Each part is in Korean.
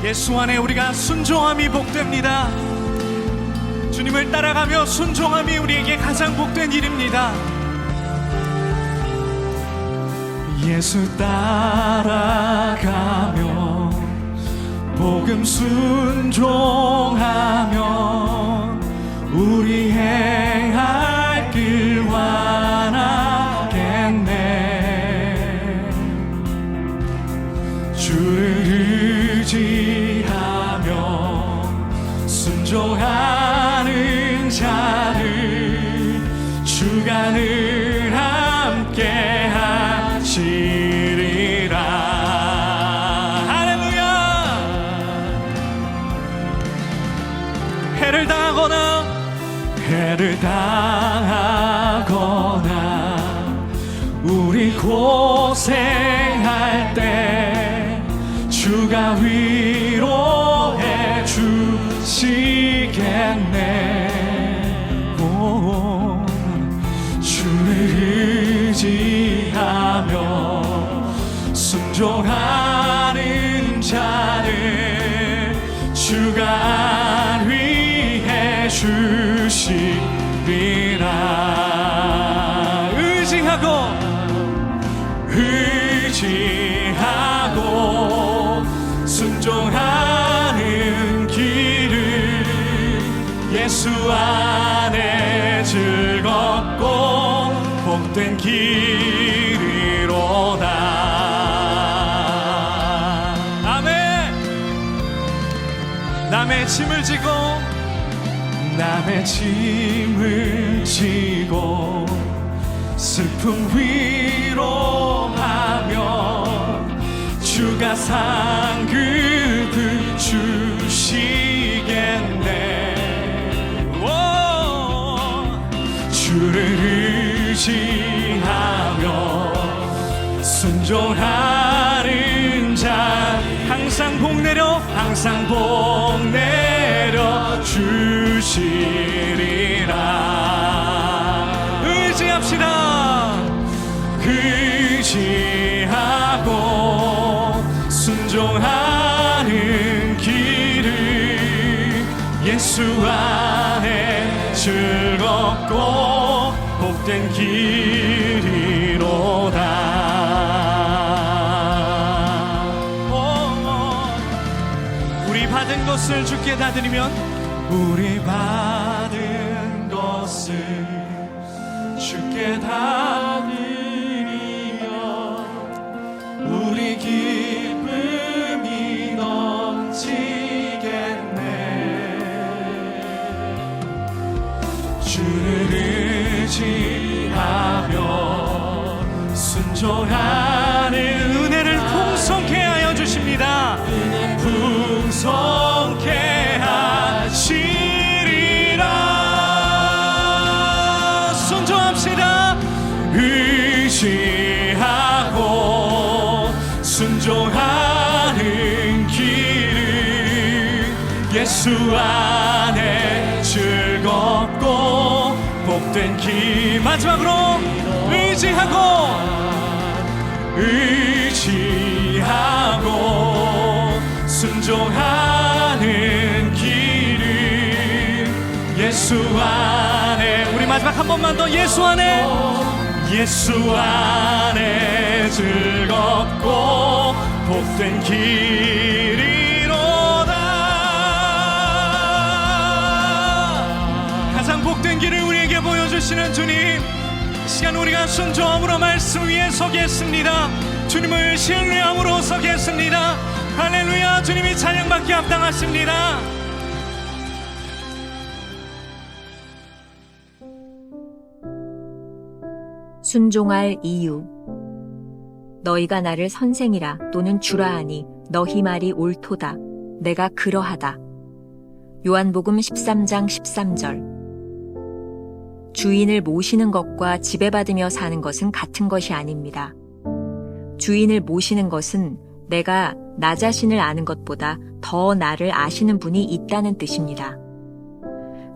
예수 안에 우리가 순종함이 복됩니다. 주님을 따라가며 순종함이 우리에게 가장 복된 일입니다. 예수 따라가며 복음 순종하며 우리 행할 길 완하겠네. 주를 의지하며 순종하는 자를 주가 늘 함께 하시리라. 할렐루야. 해를 당하거나 우리 고생할 때 주가 위로해 주시겠네. 오, 주를 의지하며 순종하는 자를 주가 안위해 주시리라. 의지하고 순종하는 길을 예수 안에 즐겁고 복된 길이로다. 아멘. 남의 짐을 지고 슬픔 위로하며 주가 상급을 주시겠네. 오, 주를 의지하며 순종하는 자 항상 복 내려 주시리라. 의지하고 순종하는 길을 예수 안에 즐겁고 복된 길이로다. 우리 받은 것을 주께 다 드리면 우리 받은 것을 주께 다 드리며 우리 기쁨이 넘치겠네. 주를 의지하며 순종하는 은혜를 풍성케 하여 주십니다. 은혜 풍성케 하시리라. 순종합시다. 의지하고 순종하는 길을 예수 안에 즐겁고 복된 길. 마지막으로 의지하고 순종하는 길을 예수 안에. 우리 마지막 한 번만 더. 예수 안에 즐겁고 복된 길이로다. 가장 복된 길을 우리에게 보여주시는 주님, 시간 우리가 순종함으로 말씀 위에 서겠습니다. 주님을 신뢰함으로 서겠습니다. 할렐루야. 주님이 찬양받기 합당하십니다. 순종할 이유. 너희가 나를 선생이라 또는 주라 하니 너희 말이 옳도다. 내가 그러하다. 요한복음 13장 13절. 주인을 모시는 것과 지배받으며 사는 것은 같은 것이 아닙니다. 주인을 모시는 것은 내가 나 자신을 아는 것보다 더 나를 아시는 분이 있다는 뜻입니다.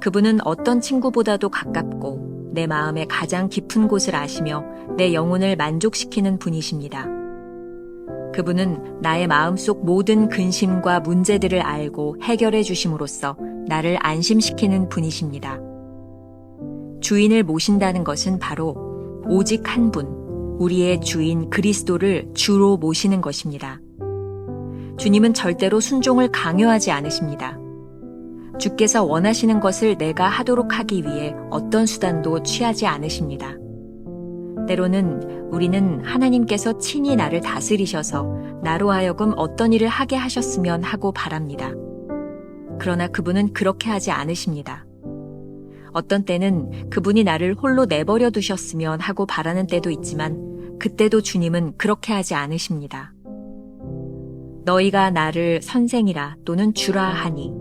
그분은 어떤 친구보다도 가깝고 내 마음의 가장 깊은 곳을 아시며 내 영혼을 만족시키는 분이십니다. 그분은 나의 마음속 모든 근심과 문제들을 알고 해결해 주심으로써 나를 안심시키는 분이십니다. 주인을 모신다는 것은 바로 오직 한 분, 우리의 주인 그리스도를 주로 모시는 것입니다. 주님은 절대로 순종을 강요하지 않으십니다. 주께서 원하시는 것을 내가 하도록 하기 위해 어떤 수단도 취하지 않으십니다. 때로는 우리는 하나님께서 친히 나를 다스리셔서 나로 하여금 어떤 일을 하게 하셨으면 하고 바랍니다. 그러나 그분은 그렇게 하지 않으십니다. 어떤 때는 그분이 나를 홀로 내버려 두셨으면 하고 바라는 때도 있지만 그때도 주님은 그렇게 하지 않으십니다. 너희가 나를 선생이라 또는 주라 하니.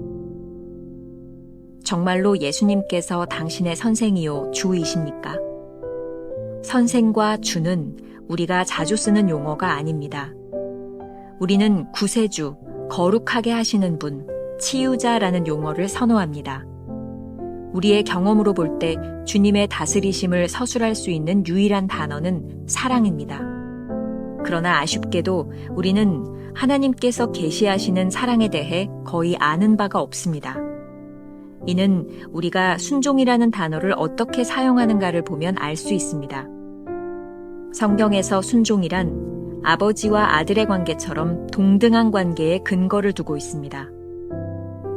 정말로 예수님께서 당신의 선생이요 주이십니까? 선생과 주는 우리가 자주 쓰는 용어가 아닙니다. 우리는 구세주, 거룩하게 하시는 분, 치유자라는 용어를 선호합니다. 우리의 경험으로 볼 때 주님의 다스리심을 서술할 수 있는 유일한 단어는 사랑입니다. 그러나 아쉽게도 우리는 하나님께서 계시하시는 사랑에 대해 거의 아는 바가 없습니다. 이는 우리가 순종이라는 단어를 어떻게 사용하는가를 보면 알 수 있습니다. 성경에서 순종이란 아버지와 아들의 관계처럼 동등한 관계에 근거를 두고 있습니다.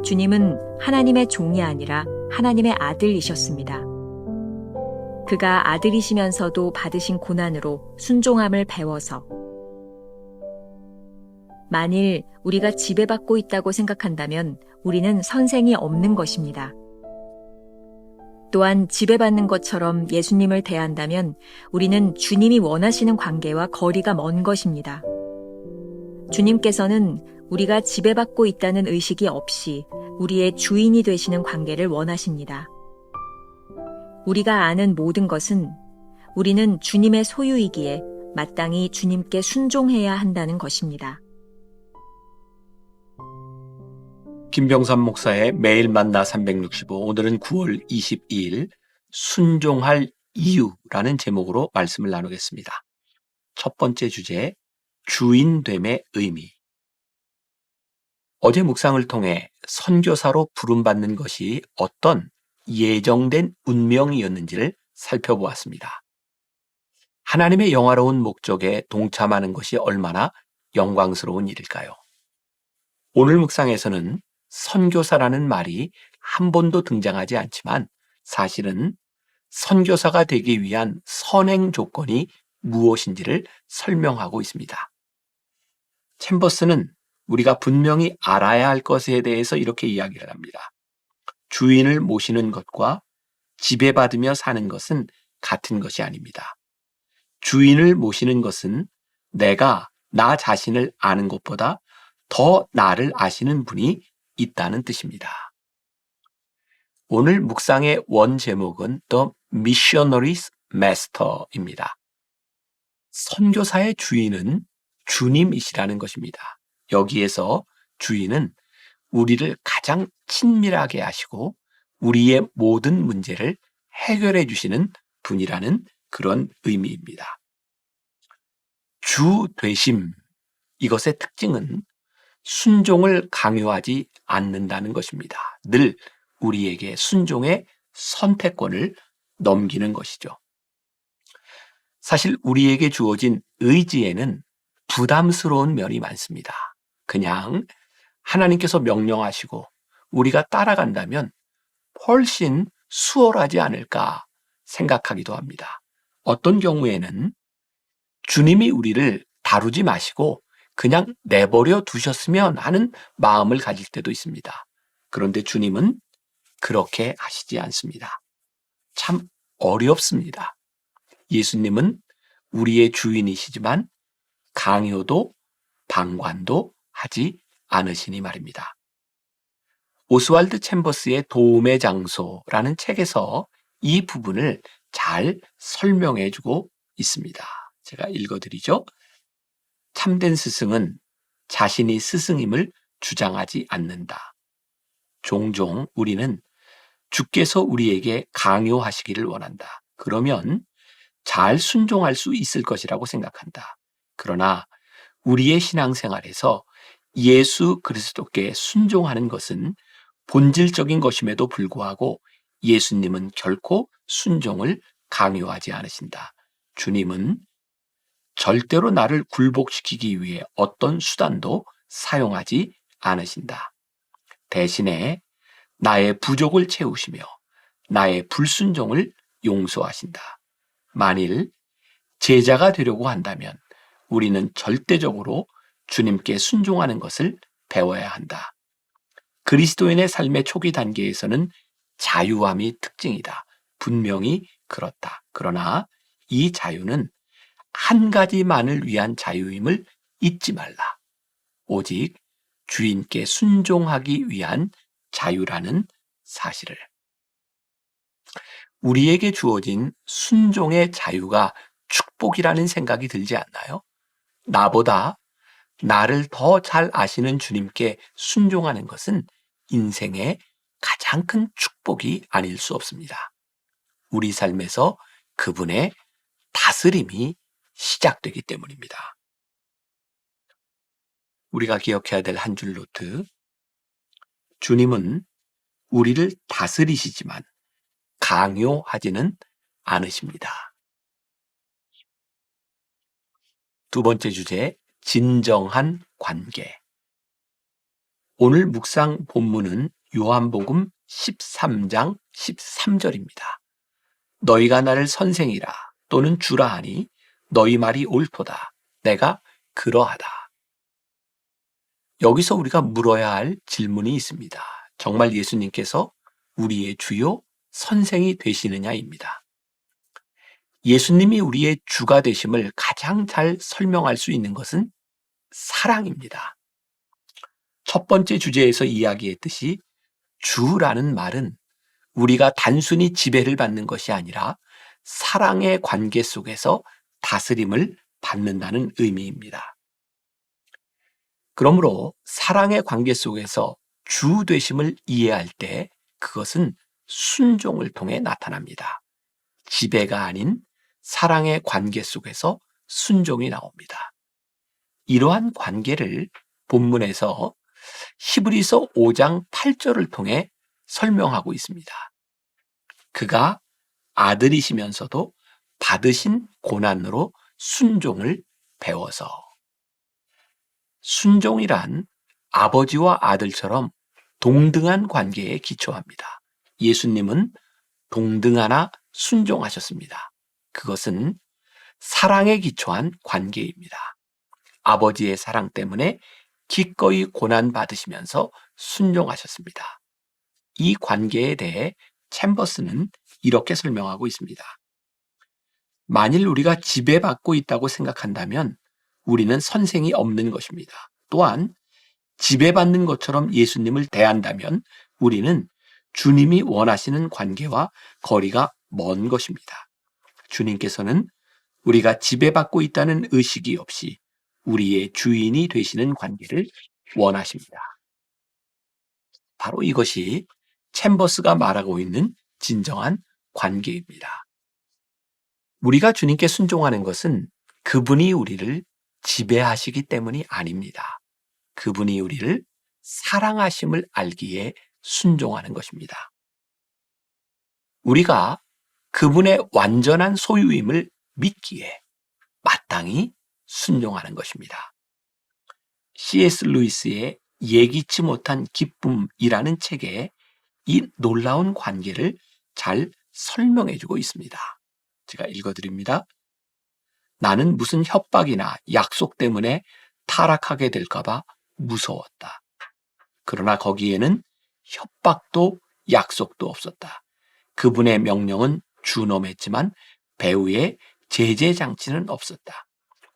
주님은 하나님의 종이 아니라 하나님의 아들이셨습니다. 그가 아들이시면서도 받으신 고난으로 순종함을 배워서 만일 우리가 지배받고 있다고 생각한다면 우리는 선생이 없는 것입니다. 또한 지배받는 것처럼 예수님을 대한다면 우리는 주님이 원하시는 관계와 거리가 먼 것입니다. 주님께서는 우리가 지배받고 있다는 의식이 없이 우리의 주인이 되시는 관계를 원하십니다. 우리가 아는 모든 것은 우리는 주님의 소유이기에 마땅히 주님께 순종해야 한다는 것입니다. 김병삼 목사의 매일 만나 365, 오늘은 9월 22일 순종할 이유라는 제목으로 말씀을 나누겠습니다. 첫 번째 주제, 주인됨의 의미. 어제 묵상을 통해 선교사로 부름받는 것이 어떤 예정된 운명이었는지를 살펴보았습니다. 하나님의 영화로운 목적에 동참하는 것이 얼마나 영광스러운 일일까요? 오늘 묵상에서는 선교사라는 말이 한 번도 등장하지 않지만 사실은 선교사가 되기 위한 선행 조건이 무엇인지를 설명하고 있습니다. 챔버스는 우리가 분명히 알아야 할 것에 대해서 이렇게 이야기를 합니다. 주인을 모시는 것과 지배받으며 사는 것은 같은 것이 아닙니다. 주인을 모시는 것은 내가 나 자신을 아는 것보다 더 나를 아시는 분이 있다는 뜻입니다. 오늘 묵상의 원 제목은 The Missionary's Master입니다. 선교사의 주인은 주님이시라는 것입니다. 여기에서 주인은 우리를 가장 친밀하게 하시고 우리의 모든 문제를 해결해 주시는 분이라는 그런 의미입니다. 주 되심, 이것의 특징은 순종을 강요하지 않는다는 것입니다. 늘 우리에게 순종의 선택권을 넘기는 것이죠. 사실 우리에게 주어진 의지에는 부담스러운 면이 많습니다. 그냥 하나님께서 명령하시고 우리가 따라간다면 훨씬 수월하지 않을까 생각하기도 합니다. 어떤 경우에는 주님이 우리를 다루지 마시고 그냥 내버려 두셨으면 하는 마음을 가질 때도 있습니다. 그런데 주님은 그렇게 하시지 않습니다. 참 어렵습니다. 예수님은 우리의 주인이시지만 강요도 방관도 하지 않으시니 말입니다. 오스왈드 챔버스의 도움의 장소라는 책에서 이 부분을 잘 설명해 주고 있습니다. 제가 읽어드리죠. 참된 스승은 자신이 스승임을 주장하지 않는다. 종종 우리는 주께서 우리에게 강요하시기를 원한다. 그러면 잘 순종할 수 있을 것이라고 생각한다. 그러나 우리의 신앙생활에서 예수 그리스도께 순종하는 것은 본질적인 것임에도 불구하고 예수님은 결코 순종을 강요하지 않으신다. 주님은 절대로 나를 굴복시키기 위해 어떤 수단도 사용하지 않으신다. 대신에 나의 부족을 채우시며 나의 불순종을 용서하신다. 만일 제자가 되려고 한다면 우리는 절대적으로 주님께 순종하는 것을 배워야 한다. 그리스도인의 삶의 초기 단계에서는 자유함이 특징이다. 분명히 그렇다. 그러나 이 자유는 한 가지만을 위한 자유임을 잊지 말라. 오직 주인께 순종하기 위한 자유라는 사실을. 우리에게 주어진 순종의 자유가 축복이라는 생각이 들지 않나요? 나보다 나를 더 잘 아시는 주님께 순종하는 것은 인생의 가장 큰 축복이 아닐 수 없습니다. 우리 삶에서 그분의 다스림이 시작되기 때문입니다. 우리가 기억해야 될 한 줄 노트. 주님은 우리를 다스리시지만 강요하지는 않으십니다. 두 번째 주제, 진정한 관계. 오늘 묵상 본문은 요한복음 13장 13절입니다. 너희가 나를 선생이라 또는 주라 하니 너희 말이 옳도다. 내가 그러하다. 여기서 우리가 물어야 할 질문이 있습니다. 정말 예수님께서 우리의 주요 선생이 되시느냐입니다. 예수님이 우리의 주가 되심을 가장 잘 설명할 수 있는 것은 사랑입니다. 첫 번째 주제에서 이야기했듯이 주라는 말은 우리가 단순히 지배를 받는 것이 아니라 사랑의 관계 속에서 다스림을 받는다는 의미입니다. 그러므로 사랑의 관계 속에서 주 되심을 이해할 때 그것은 순종을 통해 나타납니다. 지배가 아닌 사랑의 관계 속에서 순종이 나옵니다. 이러한 관계를 본문에서 히브리서 5장 8절을 통해 설명하고 있습니다. 그가 아들이시면서도 받으신 고난으로 순종을 배워서. 순종이란 아버지와 아들처럼 동등한 관계에 기초합니다. 예수님은 동등하나 순종하셨습니다. 그것은 사랑에 기초한 관계입니다. 아버지의 사랑 때문에 기꺼이 고난받으시면서 순종하셨습니다. 이 관계에 대해 챔버스는 이렇게 설명하고 있습니다. 만일 우리가 지배받고 있다고 생각한다면 우리는 선생이 없는 것입니다. 또한 지배받는 것처럼 예수님을 대한다면 우리는 주님이 원하시는 관계와 거리가 먼 것입니다. 주님께서는 우리가 지배받고 있다는 의식이 없이 우리의 주인이 되시는 관계를 원하십니다. 바로 이것이 챔버스가 말하고 있는 진정한 관계입니다. 우리가 주님께 순종하는 것은 그분이 우리를 지배하시기 때문이 아닙니다. 그분이 우리를 사랑하심을 알기에 순종하는 것입니다. 우리가 그분의 완전한 소유임을 믿기에 마땅히 순종하는 것입니다. C.S. 루이스의 예기치 못한 기쁨이라는 책에 이 놀라운 관계를 잘 설명해주고 있습니다. 제가 읽어드립니다. 나는 무슨 협박이나 약속 때문에 타락하게 될까봐 무서웠다. 그러나 거기에는 협박도 약속도 없었다. 그분의 명령은 준엄했지만 배후에 제재 장치는 없었다.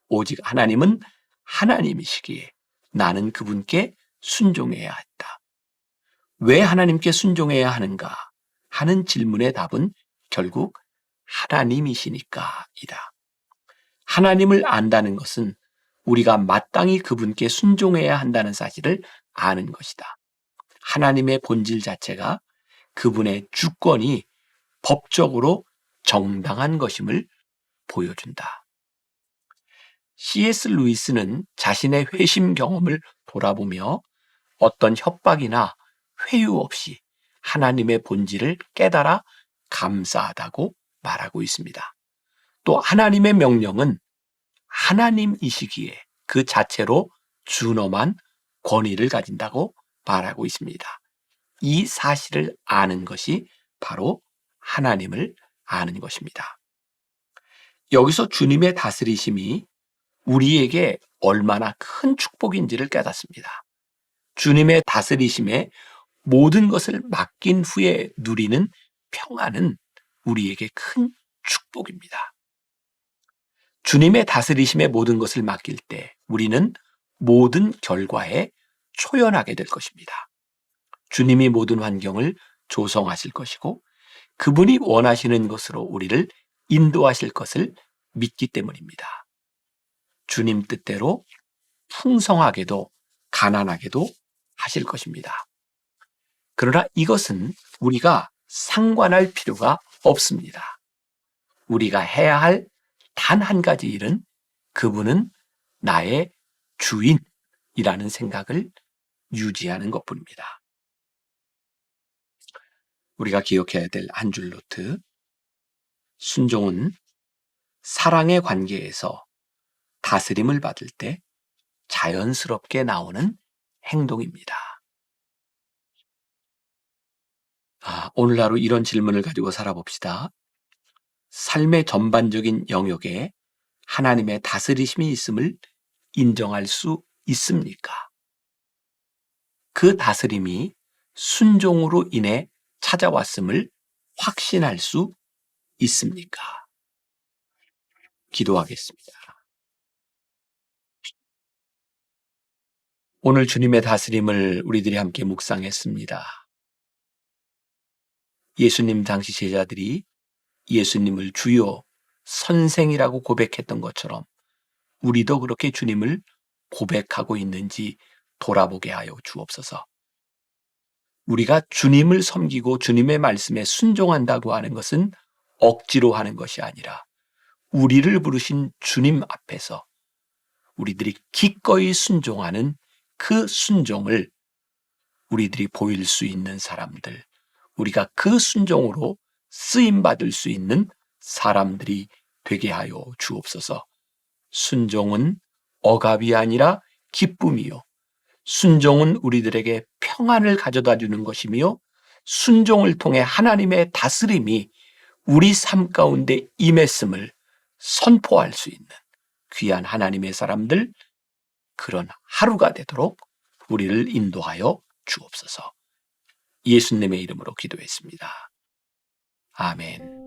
오직 하나님은 하나님이시기에 나는 그분께 순종해야 했다. 왜 하나님께 순종해야 하는가 하는 질문의 답은 결국 하나님이시니까이다. 하나님을 안다는 것은 우리가 마땅히 그분께 순종해야 한다는 사실을 아는 것이다. 하나님의 본질 자체가 그분의 주권이 법적으로 정당한 것임을 보여준다. C.S. 루이스는 자신의 회심 경험을 돌아보며 어떤 협박이나 회유 없이 하나님의 본질을 깨달아 감사하다고 말하고 있습니다. 또 하나님의 명령은 하나님이시기에 그 자체로 준엄한 권위를 가진다고 말하고 있습니다. 이 사실을 아는 것이 바로 하나님을 아는 것입니다. 여기서 주님의 다스리심이 우리에게 얼마나 큰 축복인지를 깨닫습니다. 주님의 다스리심에 모든 것을 맡긴 후에 누리는 평안은 우리에게 큰 축복입니다. 주님의 다스리심에 모든 것을 맡길 때 우리는 모든 결과에 초연하게 될 것입니다. 주님이 모든 환경을 조성하실 것이고 그분이 원하시는 것으로 우리를 인도하실 것을 믿기 때문입니다. 주님 뜻대로 풍성하게도 가난하게도 하실 것입니다. 그러나 이것은 우리가 상관할 필요가 없습니다. 우리가 해야 할 단 한 가지 일은 그분은 나의 주인이라는 생각을 유지하는 것뿐입니다. 우리가 기억해야 될 한 줄 노트. 순종은 사랑의 관계에서 다스림을 받을 때 자연스럽게 나오는 행동입니다. 오늘 하루 이런 질문을 가지고 살아봅시다. 삶의 전반적인 영역에 하나님의 다스리심이 있음을 인정할 수 있습니까? 그 다스림이 순종으로 인해 찾아왔음을 확신할 수 있습니까? 기도하겠습니다. 오늘 주님의 다스림을 우리들이 함께 묵상했습니다. 예수님 당시 제자들이 예수님을 주요 선생이라고 고백했던 것처럼 우리도 그렇게 주님을 고백하고 있는지 돌아보게 하여 주옵소서. 우리가 주님을 섬기고 주님의 말씀에 순종한다고 하는 것은 억지로 하는 것이 아니라 우리를 부르신 주님 앞에서 우리들이 기꺼이 순종하는 그 순종을 우리들이 보일 수 있는 사람들, 우리가 그 순종으로 쓰임받을 수 있는 사람들이 되게 하여 주옵소서. 순종은 억압이 아니라 기쁨이요. 순종은 우리들에게 평안을 가져다 주는 것이며 순종을 통해 하나님의 다스림이 우리 삶 가운데 임했음을 선포할 수 있는 귀한 하나님의 사람들, 그런 하루가 되도록 우리를 인도하여 주옵소서. 예수님의 이름으로 기도했습니다. 아멘.